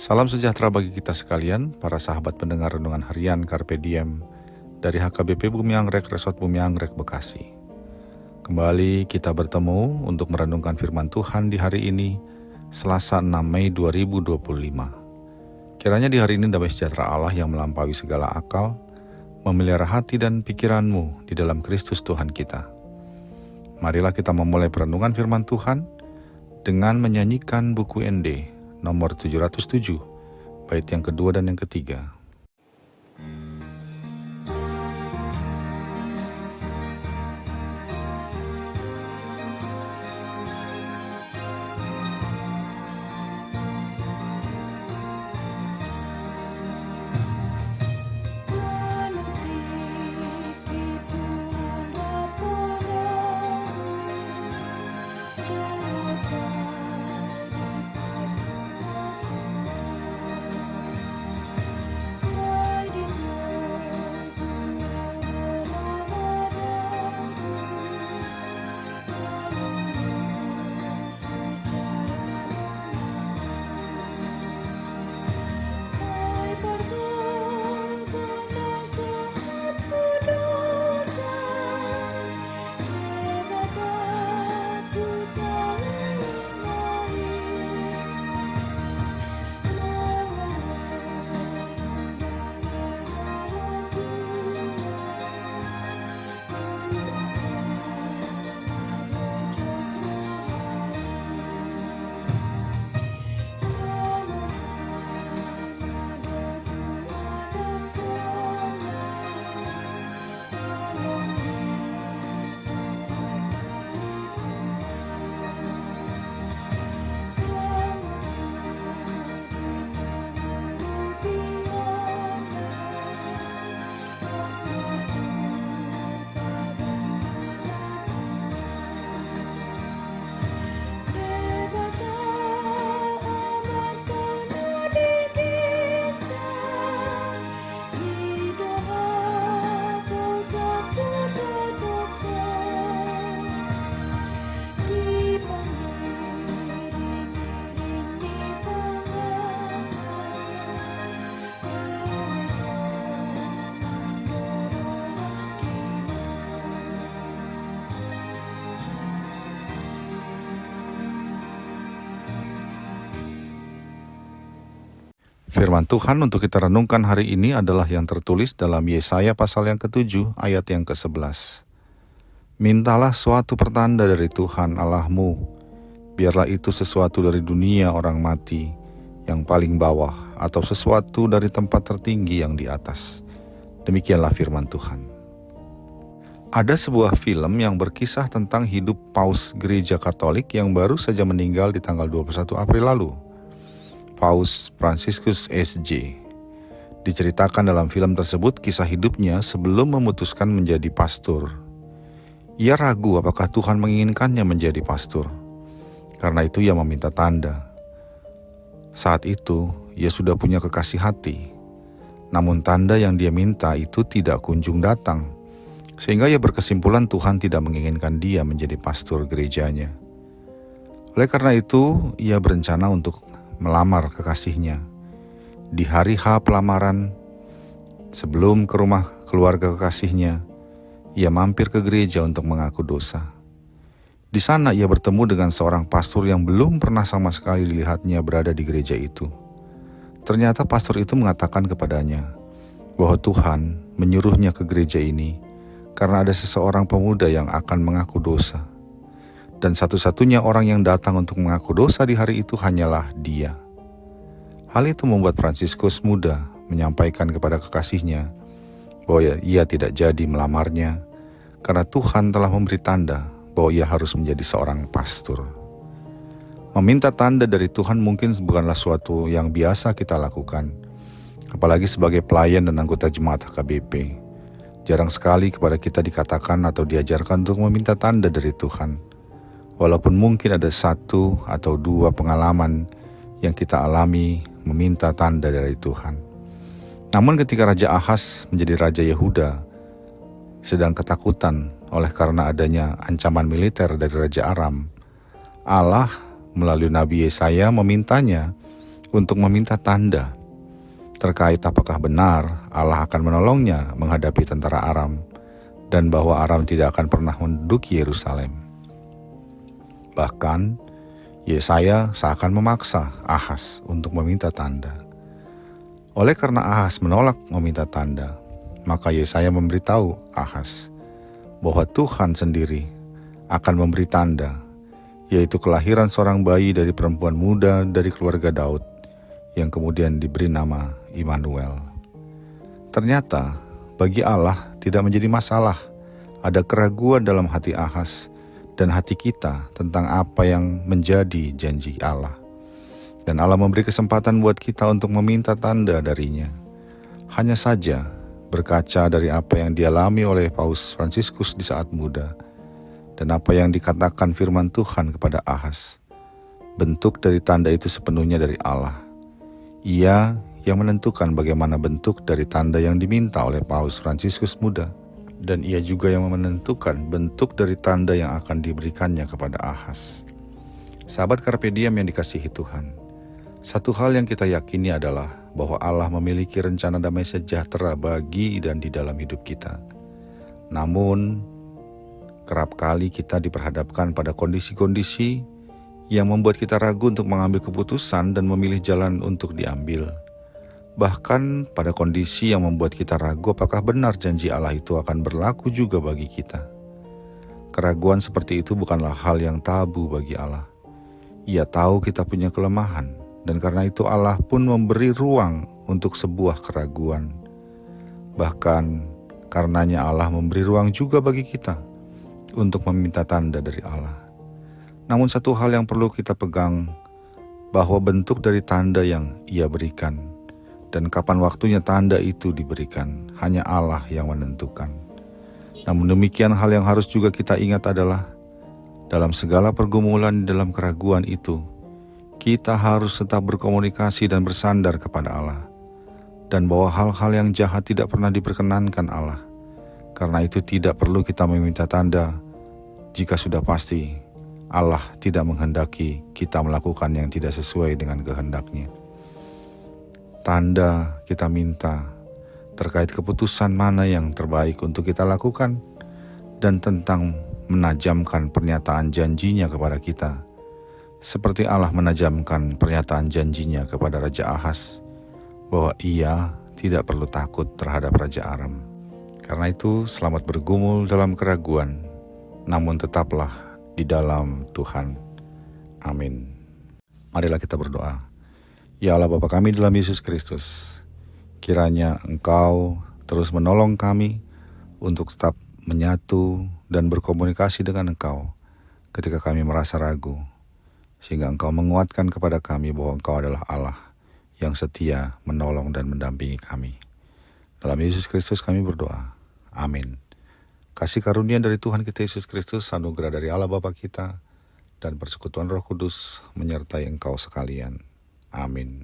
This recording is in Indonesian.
Salam sejahtera bagi kita sekalian, para sahabat pendengar renungan harian Carpe Diem dari HKBP Bumi Anggrek, Resort Bumi Anggrek, Bekasi. Kembali kita bertemu untuk merenungkan firman Tuhan di hari ini, Selasa 6 Mei 2025. Kiranya di hari ini damai sejahtera Allah yang melampaui segala akal, memelihara hati dan pikiranmu di dalam Kristus Tuhan kita. Marilah kita memulai perenungan firman Tuhan dengan menyanyikan buku ND nomor 707, bait yang kedua dan yang ketiga. Firman Tuhan untuk kita renungkan hari ini adalah yang tertulis dalam Yesaya pasal yang ke-7 ayat yang ke-11. Mintalah suatu pertanda dari Tuhan Allahmu, biarlah itu sesuatu dari dunia orang mati yang paling bawah atau sesuatu dari tempat tertinggi yang di atas. Demikianlah firman Tuhan. Ada sebuah film yang berkisah tentang hidup Paus Gereja Katolik yang baru saja meninggal di tanggal 21 April lalu. Paus Fransiskus SJ. Diceritakan dalam film tersebut kisah hidupnya sebelum memutuskan menjadi pastor. Ia ragu apakah Tuhan menginginkannya menjadi pastor. Karena itu ia meminta tanda. Saat itu ia sudah punya kekasih hati. Namun tanda yang dia minta itu tidak kunjung datang. Sehingga ia berkesimpulan Tuhan tidak menginginkan dia menjadi pastor gerejanya. Oleh karena itu ia berencana untuk melamar kekasihnya. Di hari H pelamaran, sebelum ke rumah keluarga kekasihnya, ia mampir ke gereja untuk mengaku dosa. Di sana ia bertemu dengan seorang pastor yang belum pernah sama sekali dilihatnya berada di gereja itu. Ternyata pastor itu mengatakan kepadanya bahwa Tuhan menyuruhnya ke gereja ini karena ada seseorang pemuda yang akan mengaku dosa. Dan satu-satunya orang yang datang untuk mengaku dosa di hari itu hanyalah dia. Hal itu membuat Fransiskus muda menyampaikan kepada kekasihnya bahwa ia tidak jadi melamarnya karena Tuhan telah memberi tanda bahwa ia harus menjadi seorang pastor. Meminta tanda dari Tuhan mungkin bukanlah suatu yang biasa kita lakukan, apalagi sebagai pelayan dan anggota jemaat HKBP. Jarang sekali kepada kita dikatakan atau diajarkan untuk meminta tanda dari Tuhan. Walaupun mungkin ada satu atau dua pengalaman yang kita alami meminta tanda dari Tuhan. Namun ketika Raja Ahaz menjadi Raja Yehuda, sedang ketakutan oleh karena adanya ancaman militer dari Raja Aram, Allah melalui Nabi Yesaya memintanya untuk meminta tanda terkait apakah benar Allah akan menolongnya menghadapi tentara Aram dan bahwa Aram tidak akan pernah menduduki Yerusalem. Bahkan Yesaya seakan memaksa Ahaz untuk meminta tanda. Oleh karena Ahaz menolak meminta tanda, maka Yesaya memberitahu Ahaz bahwa Tuhan sendiri akan memberi tanda, yaitu kelahiran seorang bayi dari perempuan muda dari keluarga Daud, yang kemudian diberi nama Immanuel. Ternyata bagi Allah tidak menjadi masalah ada keraguan dalam hati Ahaz dan hati kita tentang apa yang menjadi janji Allah. Dan Allah memberi kesempatan buat kita untuk meminta tanda darinya. Hanya saja berkaca dari apa yang dialami oleh Paus Fransiskus di saat muda dan apa yang dikatakan firman Tuhan kepada Ahaz, bentuk dari tanda itu sepenuhnya dari Allah. Ia yang menentukan bagaimana bentuk dari tanda yang diminta oleh Paus Fransiskus muda, dan ia juga yang menentukan bentuk dari tanda yang akan diberikannya kepada Ahaz. Sahabat Carpe Diem yang dikasihi Tuhan, satu hal yang kita yakini adalah bahwa Allah memiliki rencana damai sejahtera bagi dan di dalam hidup kita. Namun, kerap kali kita diperhadapkan pada kondisi-kondisi yang membuat kita ragu untuk mengambil keputusan dan memilih jalan untuk diambil. Bahkan pada kondisi yang membuat kita ragu apakah benar janji Allah itu akan berlaku juga bagi kita. Keraguan seperti itu bukanlah hal yang tabu bagi Allah. Ia tahu kita punya kelemahan, dan karena itu Allah pun memberi ruang untuk sebuah keraguan. Bahkan karenanya Allah memberi ruang juga bagi kita untuk meminta tanda dari Allah. Namun satu hal yang perlu kita pegang, bahwa bentuk dari tanda yang Ia berikan dan kapan waktunya tanda itu diberikan, hanya Allah yang menentukan. Namun demikian, hal yang harus juga kita ingat adalah dalam segala pergumulan dalam keraguan itu, kita harus tetap berkomunikasi dan bersandar kepada Allah, dan bahwa hal-hal yang jahat tidak pernah diperkenankan Allah. Karena itu tidak perlu kita meminta tanda jika sudah pasti Allah tidak menghendaki kita melakukan yang tidak sesuai dengan kehendak-Nya. Tanda kita minta terkait keputusan mana yang terbaik untuk kita lakukan, dan tentang menajamkan pernyataan janjinya kepada kita, seperti Allah menajamkan pernyataan janjinya kepada Raja Ahaz bahwa ia tidak perlu takut terhadap Raja Aram. Karena itu selamat bergumul dalam keraguan, namun tetaplah di dalam Tuhan. Amin. Marilah kita berdoa. Ya Allah Bapa kami dalam Yesus Kristus, kiranya Engkau terus menolong kami untuk tetap menyatu dan berkomunikasi dengan Engkau ketika kami merasa ragu, sehingga Engkau menguatkan kepada kami bahwa Engkau adalah Allah yang setia menolong dan mendampingi kami. Dalam Yesus Kristus kami berdoa. Amin. Kasih karunia dari Tuhan kita Yesus Kristus, anugerah dari Allah Bapa kita, dan persekutuan Roh Kudus menyertai engkau sekalian. Amin.